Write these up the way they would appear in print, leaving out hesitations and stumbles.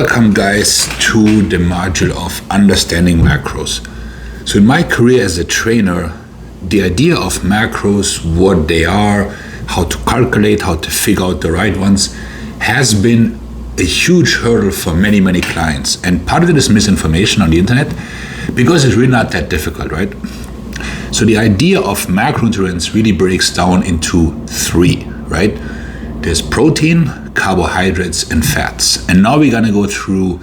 Welcome guys to the module of understanding macros. So in my career as a trainer, the idea of macros, what they are, how to calculate, how to figure out the right ones, has been a huge hurdle for many clients. And part of it is misinformation on the internet because it's really not that difficult, right? So the idea of macronutrients really breaks down into three, right? There's protein, carbohydrates, and fats. And now we're gonna go through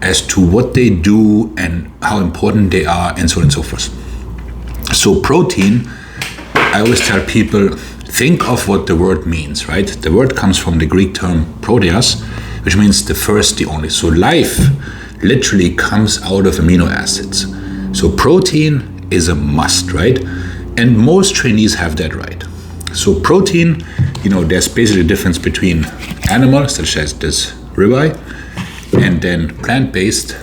as to what they do and how important they are and so on and so forth. So protein, I always tell people, think of what the word means, right? The word comes from the Greek term proteas, which means the first, the only. So life literally comes out of amino acids. So protein is a must, right? And most trainees have that right. So protein, there's basically a difference between animal, such as this ribeye, and then plant-based,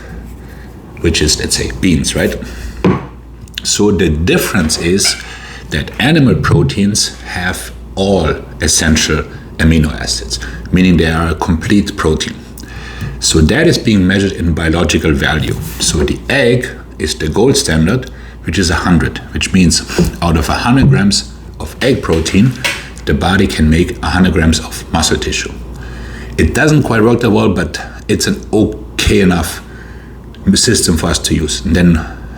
which is, let's say, beans, right? So the difference is that animal proteins have all essential amino acids, meaning they are a complete protein. So that is being measured in biological value. So the egg is the gold standard, which is 100, which means out of 100 grams of egg protein, the body can make 100 grams of muscle tissue. It doesn't quite work that well, but it's an okay enough system for us to use. And then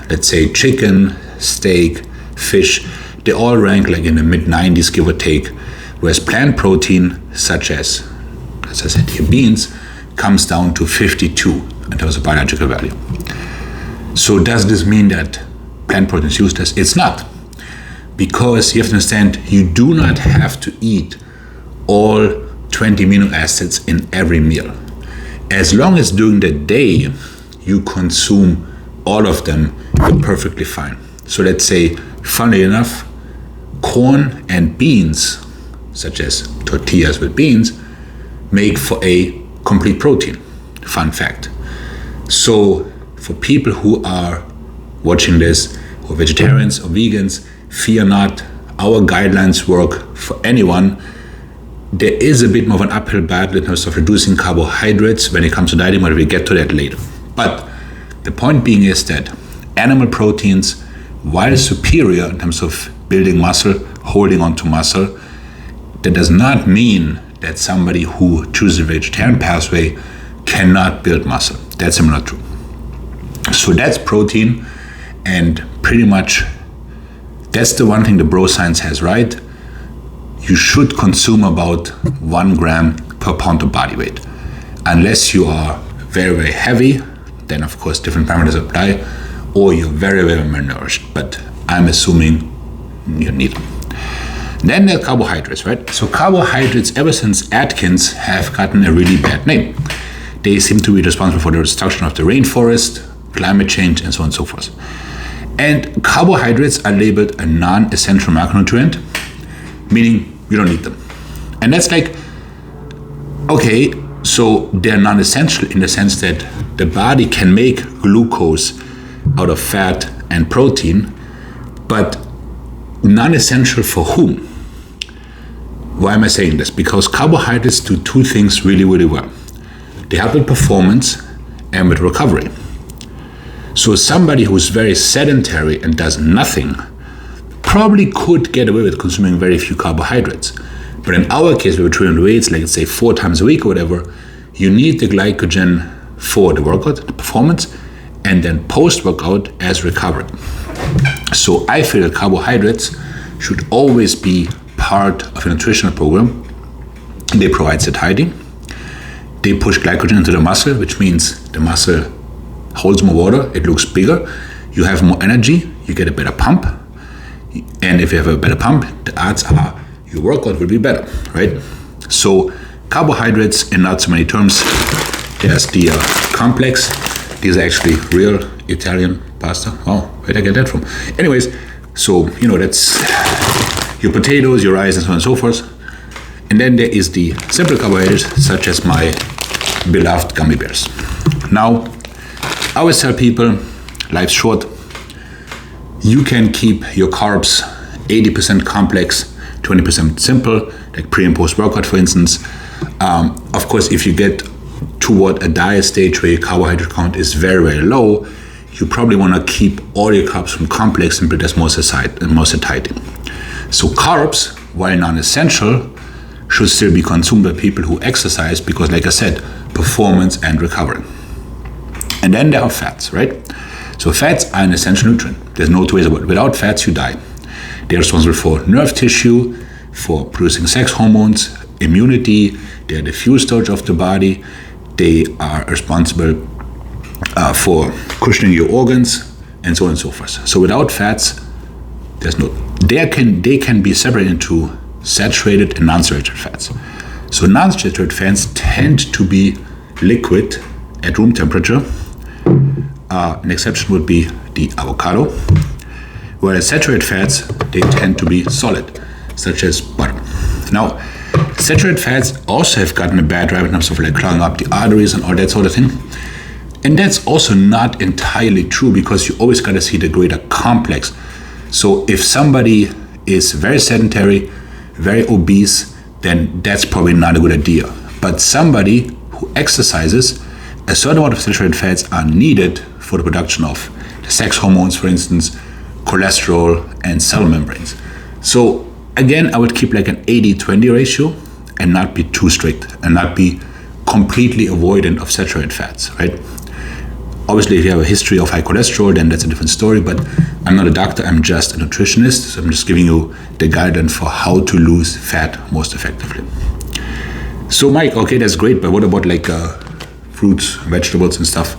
let's say chicken, steak, fish, they all rank like in the mid-90s, give or take, whereas plant protein, such as I said here, beans, comes down to 52 in terms of biological value. So does this mean that plant protein is useless? It's not. Because you have to understand, you do not have to eat all 20 amino acids in every meal. As long as during the day you consume all of them, you're perfectly fine. So let's say, funnily enough, corn and beans, such as tortillas with beans, make for a complete protein. Fun fact. So for people who are watching this, who are vegetarians or vegans, fear not, our guidelines work for anyone. There is a bit more of an uphill battle in terms of reducing carbohydrates when it comes to dieting, but we'll get to that later. But the point being is that animal proteins, while superior in terms of building muscle, holding on to muscle, that does not mean that somebody who chooses a vegetarian pathway cannot build muscle. That's simply not true. So that's protein, and pretty much that's the one thing the bro science has right. You should consume about 1 gram per pound of body weight. Unless you are very heavy, then of course different parameters apply, or you're very malnourished, but I'm assuming you need them. Then there are carbohydrates, right? So carbohydrates, ever since Atkins, have gotten a really bad name. They seem to be responsible for the destruction of the rainforest, climate change, and so on and so forth. And carbohydrates are labeled a non-essential macronutrient, meaning you don't need them. And that's like, okay, so they're non-essential in the sense that the body can make glucose out of fat and protein, but non-essential for whom? Why am I saying this? Because carbohydrates do two things really well. They help with performance and with recovery. So somebody who's very sedentary and does nothing probably could get away with consuming very few carbohydrates. But in our case, we were training weights, like let's say 4 times a week or whatever, you need the glycogen for the workout, the performance, and then post-workout as recovery. So I feel that carbohydrates should always be part of a nutritional program. They provide satiety. They push glycogen into the muscle, which means the muscle holds more water, it looks bigger, you have more energy, you get a better pump. And if you have a better pump, the odds are your workout will be better, right? So carbohydrates, in not so many terms, there's the complex. These are actually real Italian pasta. Oh, where'd I get that from? Anyways, so, that's your potatoes, your rice, and so on and so forth. And then there is the simple carbohydrates, such as my beloved gummy bears. Now, I always tell people, life's short. You can keep your carbs 80% complex, 20% simple, like pre and post workout, for instance. Of course, if you get toward a diet stage where your carbohydrate count is very, very low, you probably want to keep all your carbs from complex and build as more satiety. So carbs, while non-essential, should still be consumed by people who exercise because, like I said, performance and recovery. And then there are fats, right? So fats are an essential nutrient. There's no two ways about it. Without fats, you die. They're responsible for nerve tissue, for producing sex hormones, immunity. They're the fuel storage of the body. They are responsible for cushioning your organs, and so on and so forth. So without fats, they can be separated into saturated and non-saturated fats. So non-saturated fats tend to be liquid at room temperature. An exception would be the avocado, whereas saturated fats, they tend to be solid, such as butter. Now, saturated fats also have gotten a bad rap in terms of like clogging up the arteries and all that sort of thing. And that's also not entirely true because you always got to see the greater complex. So if somebody is very sedentary, very obese, then that's probably not a good idea. But somebody who exercises, a certain amount of saturated fats are needed for the production of the sex hormones, for instance, cholesterol, and cell membranes. So again, I would keep like an 80-20 ratio and not be too strict and not be completely avoidant of saturated fats, right? Obviously, if you have a history of high cholesterol, then that's a different story, but I'm not a doctor, I'm just a nutritionist, so I'm just giving you the guidance for how to lose fat most effectively. So Maik, okay, that's great, but what about like fruits, vegetables and stuff?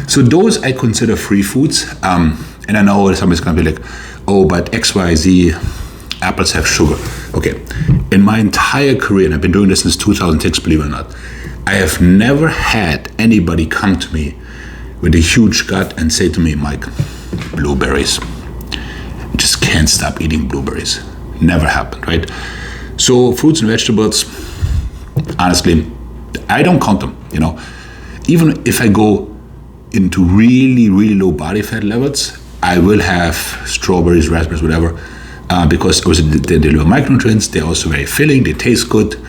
So those I consider free foods, and I know somebody's gonna be like, oh, but XYZ, apples have sugar. Okay, in my entire career, and I've been doing this since 2006, believe it or not, I have never had anybody come to me with a huge gut and say to me, Maik, blueberries. I just can't stop eating blueberries. Never happened, right? So fruits and vegetables, honestly, I don't count them, you know. Even if I go into really, really low body fat levels, I will have strawberries, raspberries, whatever, because obviously they deliver micronutrients, they're also very filling, they taste good,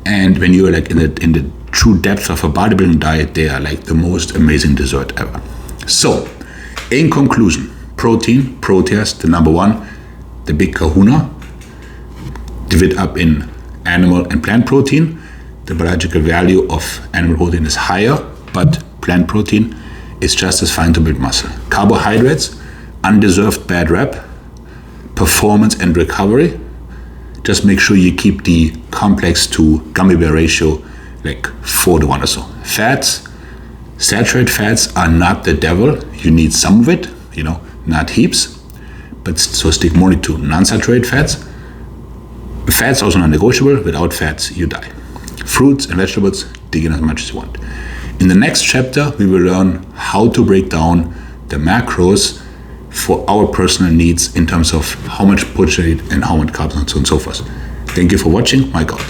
and when you're like in the true depth of a bodybuilding diet, they are like the most amazing dessert ever. So, in conclusion, protease, the number one, the big kahuna, divide up in animal and plant protein. The biological value of animal protein is higher, but plant protein is just as fine to build muscle. Carbohydrates, undeserved bad rep. Performance and recovery, just make sure you keep the complex to gummy bear ratio like 4-1 or so. Fats, saturated fats are not the devil. You need some of it, you know, not heaps, but so stick more to non-saturated fats. Fats also non-negotiable. Without fats, you die. Fruits and vegetables, dig in as much as you want. In the next chapter, we will learn how to break down the macros for our personal needs in terms of how much protein and how much carbs and so on and so forth. Thank you for watching. Maik out.